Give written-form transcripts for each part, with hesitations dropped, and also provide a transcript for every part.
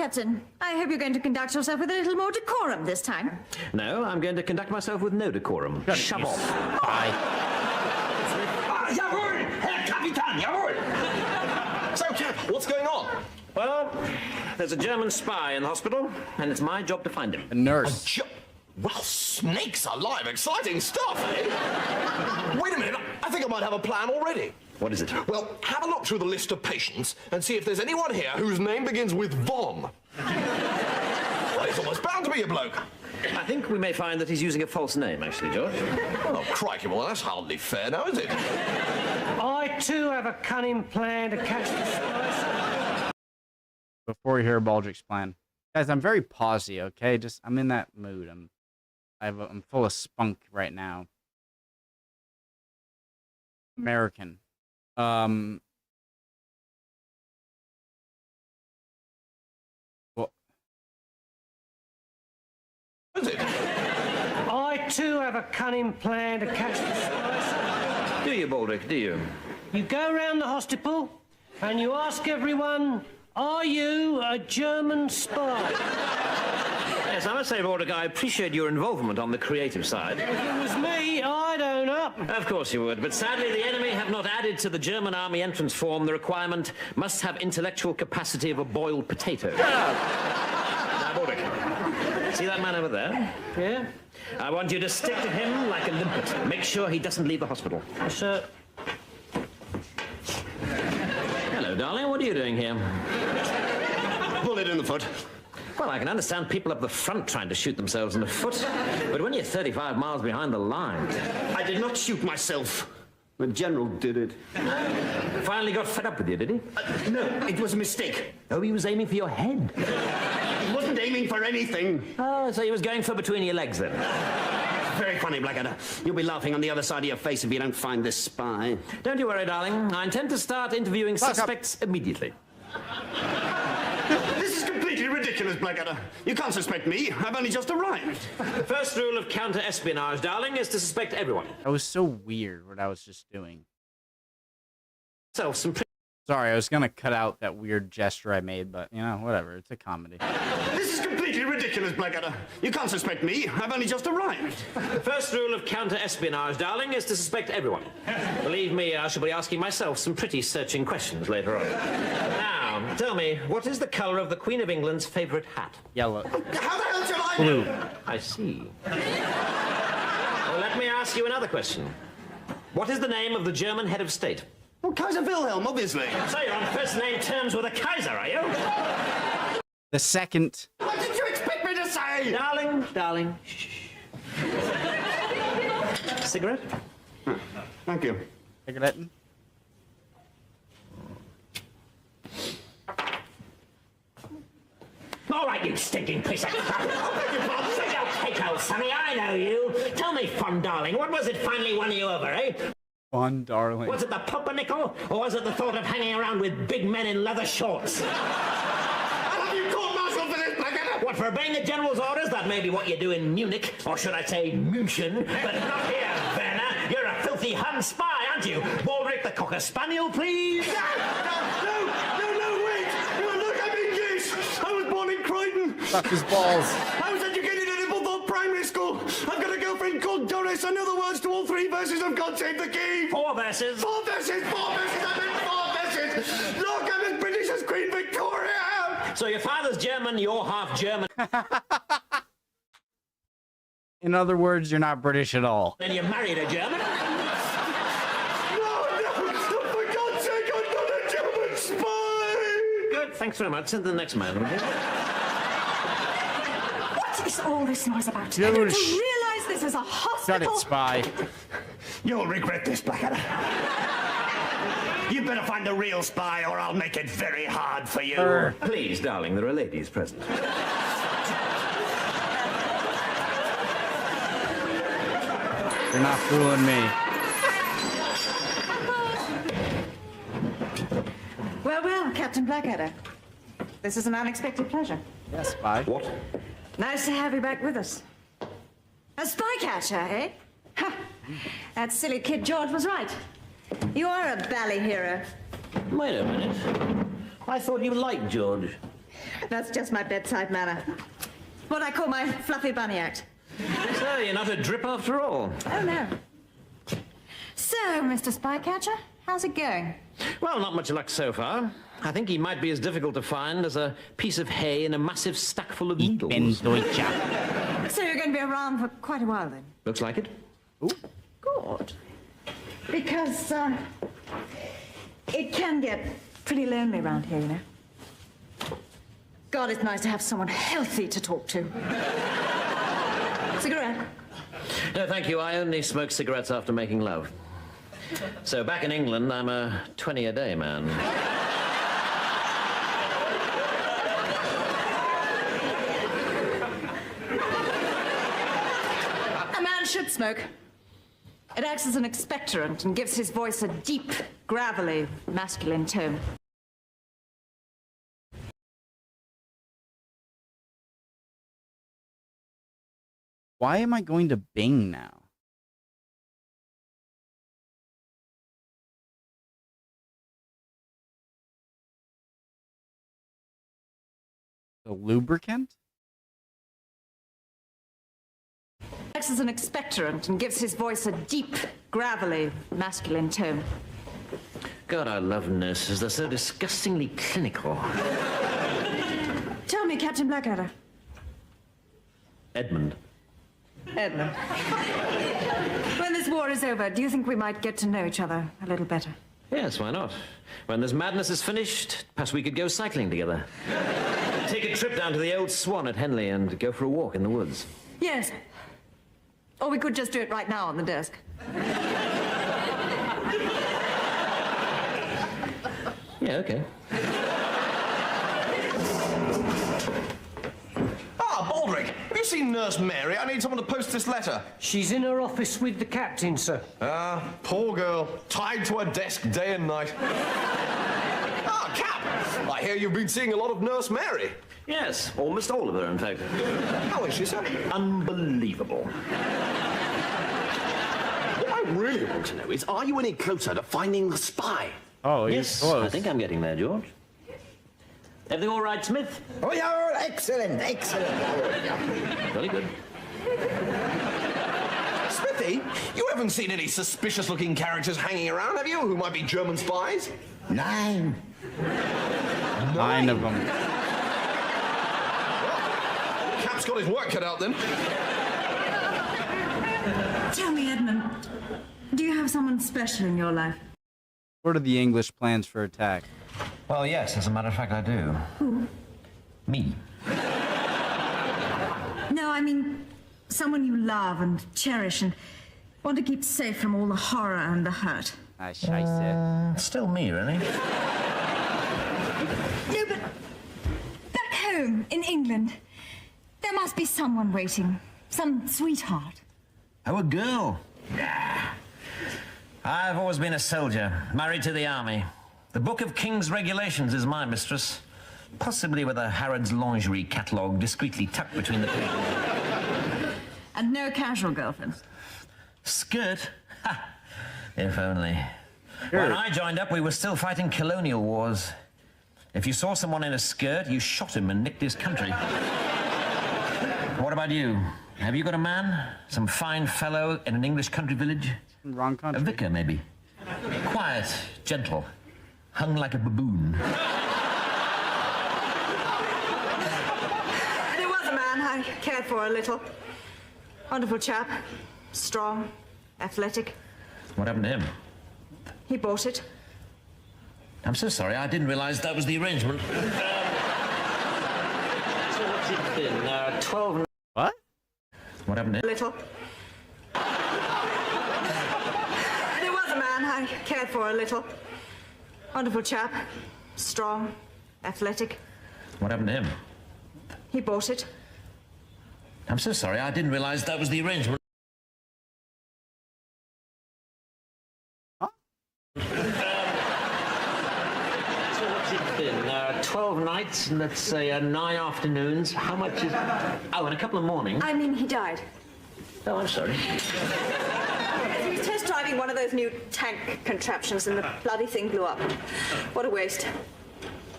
Captain. I hope you're going to conduct yourself with a little more decorum this time. No, I'm going to conduct myself with no decorum. Shove off. Bye. Jawohl, Herr Kapitän, jawohl. So, Cap, what's going on? Well, there's a German spy in the hospital, and it's my job to find him. A nurse. Well, snakes alive. Exciting stuff, eh? Wait a minute. I think I might have a plan already. What is it? Well, have a look through the list of patients and see if there's anyone here whose name begins with Von. Well, it's almost bound to be a bloke. I think we may find that he's using a false name, actually, George. Oh, crikey, well, that's hardly fair now, is it? I, too, have a cunning plan to catch the spice. Before we hear Baldrick's plan. Guys, I'm very pausey, okay? I'm in that mood. I'm full of spunk right now. American. Well, Is it? I, too, have a cunning plan to catch the spice. Do you, Baldrick, do you? You go round the hospital and you ask everyone, are you a German spy? Yes, I must say, Baldrick, I appreciate your involvement on the creative side. If it was me, I'd own up. Of course you would, but sadly the enemy have not added to the German army entrance form the requirement must have intellectual capacity of a boiled potato. Now, Baldrick, see that man over there? Yeah? I want you to stick to him like a limpet. Make sure he doesn't leave the hospital. Sir. Hello, darling, what are you doing here? Bullet in the foot. Well, I can understand people up the front trying to shoot themselves in the foot, but when you're 35 miles behind the line... I did not shoot myself. The general did it. Finally got fed up with you, did he? No, it was a mistake. Oh, he was aiming for your head. He wasn't aiming for anything. Oh, so he was going for between your legs, then? Very funny, Blackadder. You'll be laughing on the other side of your face if you don't find this spy. Don't you worry, darling. I intend to start interviewing suspects immediately. This is completely ridiculous, Blackadder. You can't suspect me. I've only just arrived. The first rule of counter-espionage, darling, is to suspect everyone. that was so weird what I was just doing. Some Sorry, I was gonna cut out that weird gesture I made, but, you know, whatever. It's a comedy. This is completely ridiculous, Blackadder. You can't suspect me. I've only just arrived. The first rule of counter-espionage, darling, is to suspect everyone. Believe me, I shall be asking myself some pretty searching questions later on. Now, tell me, what is the colour of the Queen of England's favourite hat? Yellow. How the hell should I Blue. know? I see. Well, let me ask you another question. What is the name of the German head of state? Well, Kaiser Wilhelm, obviously. So you're on first-name terms with a Kaiser, are you? The second. What did you expect me to say? Darling, shh. Cigarette? Thank you. Cigarette. All right, you stinking piece of crap. Say your cake, Sonny, I know you. Tell me, fun darling, what was it finally won you over, eh? Fun, darling. Was it the pumpernickel, or was it the thought of hanging around with big men in leather shorts? I'll have you court-martialed for this, Blackadder. What, for obeying the general's orders? That may be what you do in Munich, or should I say München, but not here, Werner. You're a filthy Hun spy, aren't you? Baldrick the Cocker Spaniel, please? No, wait! No, look, I'm English! I was born in Croydon. Suck his balls. I was educated at Implethorpe Primary School. I've got a girlfriend called Doris. I know the words to all 3 verses of God Save the King. 4 verses. 4 verses! I meant 4 verses! Look, I'm as British as Queen Victoria! So your father's German, you're half German, In other words, you're not British at all. and you married a German? No, for God's sake, I'm not a German spy! Good, thanks very much. Send the next man, will you? What is all this noise about? Dude, I don't realise this is a Got hospital. it, spy. You'll regret this, Blackadder. You better find the real spy or I'll make it very hard for you. Please, darling, there are ladies present. You're not fooling me. Well, Captain Blackadder. This is an unexpected pleasure. Yes, spy. What? Nice to have you back with us. A spy catcher, eh? Ha! That silly kid George was right. You are a bally hero. Wait a minute. I thought you liked George. That's just my bedside manner. What I call my fluffy bunny act. So, you're not a drip after all. Oh, no. So, Mr. Spycatcher, how's it going? Well, not much luck so far. I think he might be as difficult to find as a piece of hay in a massive stack full of Ich bin needles. Deutscher. So you're going to be around for quite a while, then? Looks like it. Good. Because, it can get pretty lonely around here, you know. God, it's nice to have someone healthy to talk to. Cigarette? No, thank you. I only smoke cigarettes after making love. So back in England, I'm a 20-a-day man. A man should smoke. It acts as an expectorant and gives his voice a deep, gravelly, masculine tone. Why am I going to Bing now? The lubricant? Acts as an expectorant and gives his voice a deep, gravelly, masculine tone. God, I love nurses. They're so disgustingly clinical. Tell me, Captain Blackadder. Edmund. Edmund. When this war is over, do you think we might get to know each other a little better? Yes, why not? When this madness is finished, perhaps we could go cycling together. Take a trip down to the old Swan at Henley and go for a walk in the woods. Yes. Or we could just do it right now on the desk. Yeah, okay. Ah, Baldrick, have you seen Nurse Mary? I need someone to post this letter. She's in her office with the captain, sir. Ah, poor girl, tied to her desk day and night. Ah, Cap, I hear you've been seeing a lot of Nurse Mary. Yes, almost all of her, in fact. How is she, sir? Unbelievable. What I really want to know is, are you any closer to finding the spy? Oh, Yes, you're close. I think I'm getting there, George. Everything all right, Smith? Oh, yeah, excellent, excellent. Very good. Smithy, you haven't seen any suspicious-looking characters hanging around, have you, who might be German spies? 9. 9 of them. Cap's got his work cut out, then. Tell me, Edmund, do you have someone special in your life? What are the English plans for attack? Well, yes, as a matter of fact, I do. Who? Me. No, I mean, someone you love and cherish and want to keep safe from all the horror and the hurt. Ah, scheisse. Still me, really? No, but back home in England, there must be someone waiting. Some sweetheart. Oh, a girl. Yeah. I've always been a soldier, married to the army. The Book of King's Regulations is my mistress, possibly with a Harrods lingerie catalogue discreetly tucked between the pages. And no casual girlfriends. Skirt? Ha! If only. Sure. When I joined up, we were still fighting colonial wars. If you saw someone in a skirt, you shot him and nicked his country. What about you? Have you got a man? Some fine fellow in an English country village? Wrong A country. vicar, maybe. Quiet, gentle, hung like a baboon. There was a man I cared for a little. Wonderful chap. Strong, athletic. What happened to him? He bought it. I'm so sorry, I didn't realize that was the arrangement. So what's it been? 12... What? What happened to him? Little. There was a man I cared for a little. Wonderful chap. Strong, athletic. What happened to him? He bought it. I'm so sorry, I didn't realize that was the arrangement. Huh? So what's it been? 12 nights, and let's say 9 afternoons. How much is... Oh, and a couple of mornings. I mean, he died. Oh, I'm sorry. He was test driving one of those new tank contraptions and the bloody thing blew up. What a waste.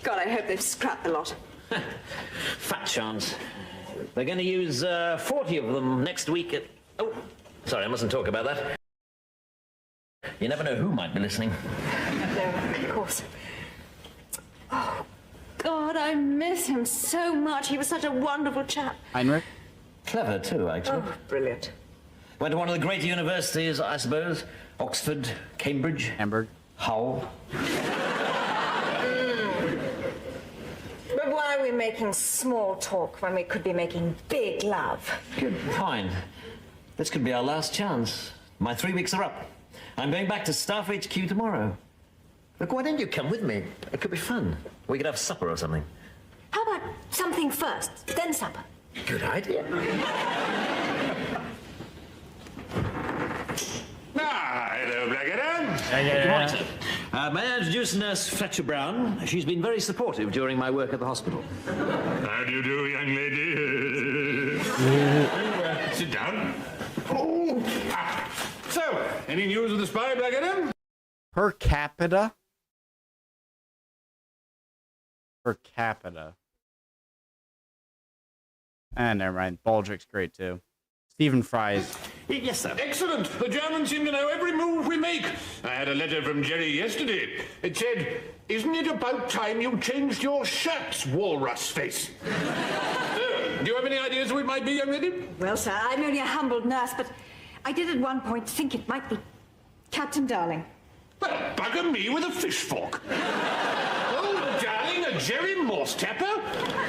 God, I hope they've scrapped the lot. Fat chance. They're going to use 40 of them next week at... Oh, sorry, I mustn't talk about that. You never know who might be listening. No, of course. Oh, God, I miss him so much. He was such a wonderful chap. Heinrich? Clever, too, actually. Oh, brilliant. Went to one of the great universities, I suppose. Oxford, Cambridge. Hamburg. Hull. But why are we making small talk when we could be making big love? Good point. This could be our last chance. My 3 weeks are up. I'm going back to Staff HQ tomorrow. Look, why don't you come with me? It could be fun. We could have supper or something. How about something first, then supper? Good idea. Hello, Blackadder. Good morning, sir. May I introduce Nurse Fletcher Brown? She's been very supportive during my work at the hospital. How do you do, young lady? Sit down. Oh. So, any news of the spy, Blackadder? Per capita? Per capita. Never mind. Baldrick's great, too. Stephen Fry's. Yes, sir. Excellent. The Germans seem to know every move we make. I had a letter from Jerry yesterday. It said, "Isn't it about time you changed your shirts, Walrus Face?" Do you have any ideas who it might be, young lady? Well, sir, I'm only a humbled nurse, but I did at one point think it might be Captain Darling. Well, bugger me with a fish fork. Oh, darling, a Jerry Morse tapper?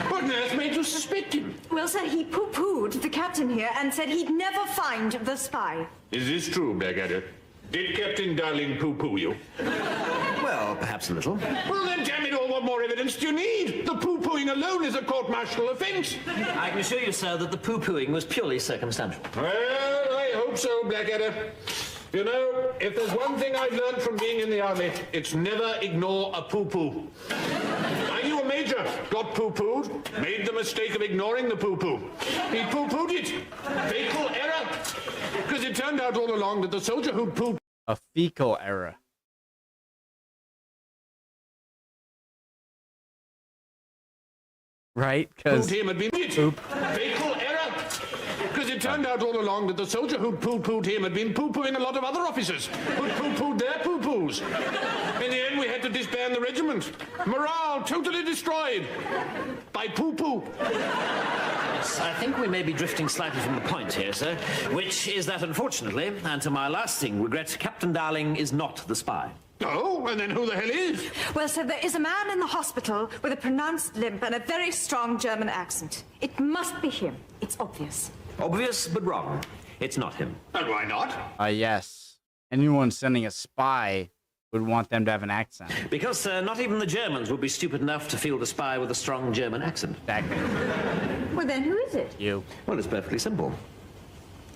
What on earth made you suspect him? Well, sir, he poo-pooed the captain here and said he'd never find the spy. Is this true, Blackadder? Did Captain Darling poo-poo you? Well, perhaps a little. Well, then, damn it all, what more evidence do you need? The poo-pooing alone is a court-martial offence. I can assure you, sir, that the poo-pooing was purely circumstantial. Well, I hope so, Blackadder. You know, if there's one thing I've learned from being in the army, it's never ignore a poo-poo. I knew a major got poo-pooed, made the mistake of ignoring the poo-poo. He poo-pooed it. Fatal error. Because it turned out all along that the soldier who poo-pooed A fecal error. Right? Because him had been poop. fatal error. Because it turned out all along that the soldier who'd poo-pooed him had been poo-pooing a lot of other officers who'd poo-pooed their poo-poos. In the end, we had to disband the regiment. Morale totally destroyed by poo-poo. I think we may be drifting slightly from the point here, sir, which is that, unfortunately, and to my lasting regret, Captain Darling is not the spy. Oh, and then who the hell is? Well, sir, there is a man in the hospital with a pronounced limp and a very strong German accent. It must be him. It's obvious. Obvious, but wrong. It's not him. And why not? Yes. Anyone sending a spy would want them to have an accent. Because, sir, not even the Germans would be stupid enough to field a spy with a strong German accent. Exactly. Well, then who is it? You. Well, it's perfectly simple.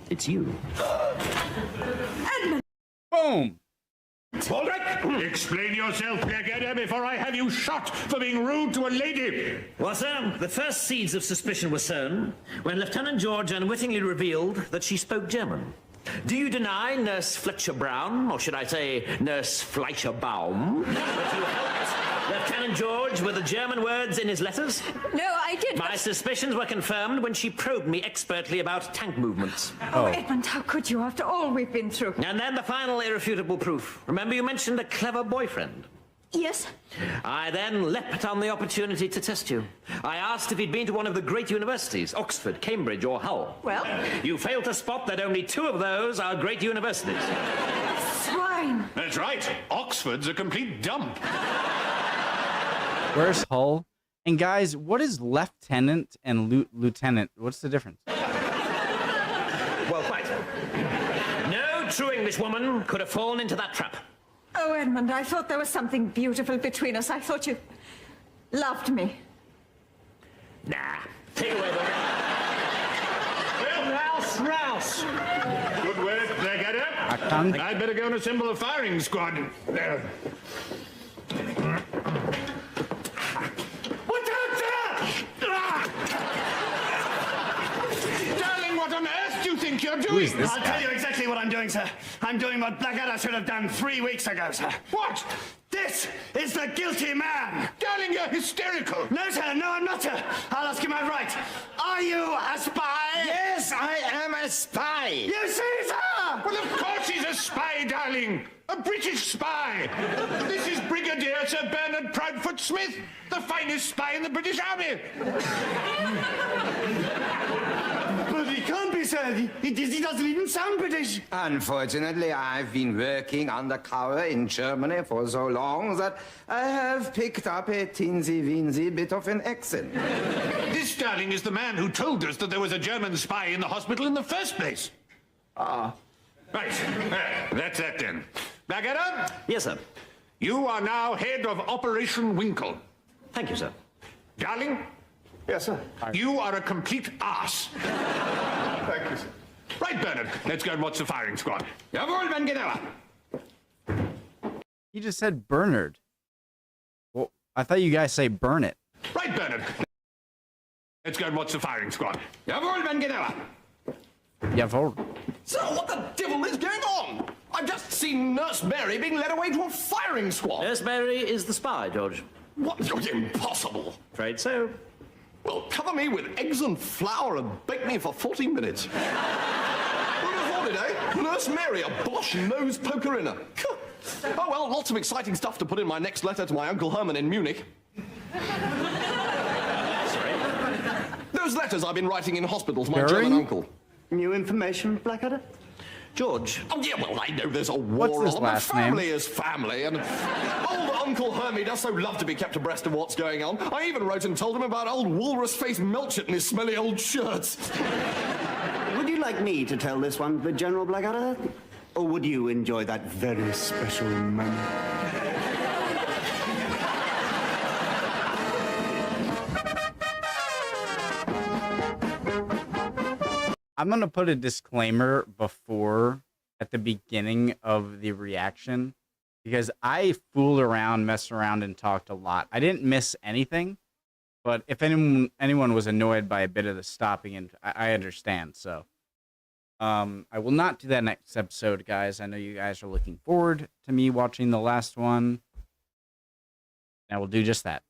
It's you. Edmund! Boom! Baldrick, explain yourself, Blackadder, before I have you shot for being rude to a lady. Well, sir, the first seeds of suspicion were sown when Lieutenant George unwittingly revealed that she spoke German. Do you deny, Nurse Fletcher Brown, or should I say, Nurse Fleischerbaum, that you helped Lieutenant George with the German words in his letters? No, I did. My suspicions were confirmed when she probed me expertly about tank movements. Oh, Edmund, how could you after all we've been through? And then the final irrefutable proof. Remember you mentioned a clever boyfriend? Yes? I then leapt on the opportunity to test you. I asked if he'd been to one of the great universities, Oxford, Cambridge, or Hull. Well? You failed to spot that only 2 of those are great universities. Swine! That's right. Oxford's a complete dump. Where's Hull? And guys, what is lieutenant and lieutenant? What's the difference? Well, quite. No true Englishwoman could have fallen into that trap. Oh, Edmund, I thought there was something beautiful between us. I thought you loved me. Nah. Take away the... Well, Rouse. Good work, Blackadder. I'd better go and assemble a firing squad. There. What's out there? Darling, what on earth do you think you're doing? I'll tell you exactly what I'm doing, sir. I'm doing what Blackadder should have done 3 weeks ago, sir. What? This! is the guilty man. Darling, you're hysterical. No, sir. No, I'm not, sir. I'll ask you outright. Are you a spy? Yes, I am a spy. You see, sir? Well, of course he's a spy, darling. A British spy. This is Brigadier Sir Bernard Proudfoot Smith, the finest spy in the British Army. But he can't be, sir. He doesn't even sound British. Unfortunately, I've been working undercover in Germany for so long that I have picked up a teensy-weensy bit of an accent. This, darling, is the man who told us that there was a German spy in the hospital in the first place. Right. That's that then. Blackadder, Yes, sir. you are now head of Operation Winkle. Thank you, sir. Darling, Yes, sir. you are a complete arse. Thank you, sir. Right, Bernard, let's go and watch the firing squad. Jawohl, mein General. He just said Bernard. Well, I thought you guys say burn it. Right, Bernard. Let's go and watch the firing squad. Jawohl, mein General. Yeah, for So, what the devil is going on? I've just seen Nurse Mary being led away to a firing squad. Nurse Mary is the spy, George. What? Impossible. Afraid so. Well, cover me with eggs and flour and bake me for 40 minutes. Who'd have thought it, eh? Nurse Mary, a Bosch nose poker inner. Oh, well, lots of exciting stuff to put in my next letter to my Uncle Herman in Munich. Those letters I've been writing in hospital to my German uncle. New information, Blackadder? George. Oh, yeah, well, I know there's a war What's his on. last Family name? is family, and old Uncle Hermie does so love to be kept abreast of what's going on. I even wrote and told him about old walrus-faced Melchett and his smelly old shirts. Would you like me to tell this one to General Blackadder? Or would you enjoy that very special moment? I'm going to put a disclaimer before at the beginning of the reaction because I fooled around, messed around, and talked a lot. I didn't miss anything, but if anyone was annoyed by a bit of the stopping, and I understand. So I will not do that next episode, guys. I know you guys are looking forward to me watching the last one. And I will do just that.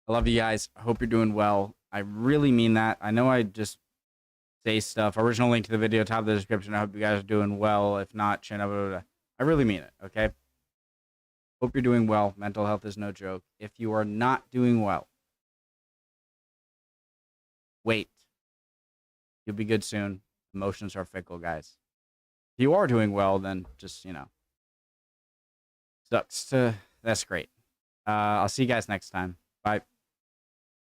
I love you guys. I hope you're doing well. I really mean that. I know I just say stuff. Original link to the video, top of the description. I hope you guys are doing well. If not, chin up. I really mean it, okay? Hope you're doing well. Mental health is no joke. If you are not doing well, wait. You'll be good soon. Emotions are fickle, guys. If you are doing well, then just, sucks to... That's great. I'll see you guys next time. Bye.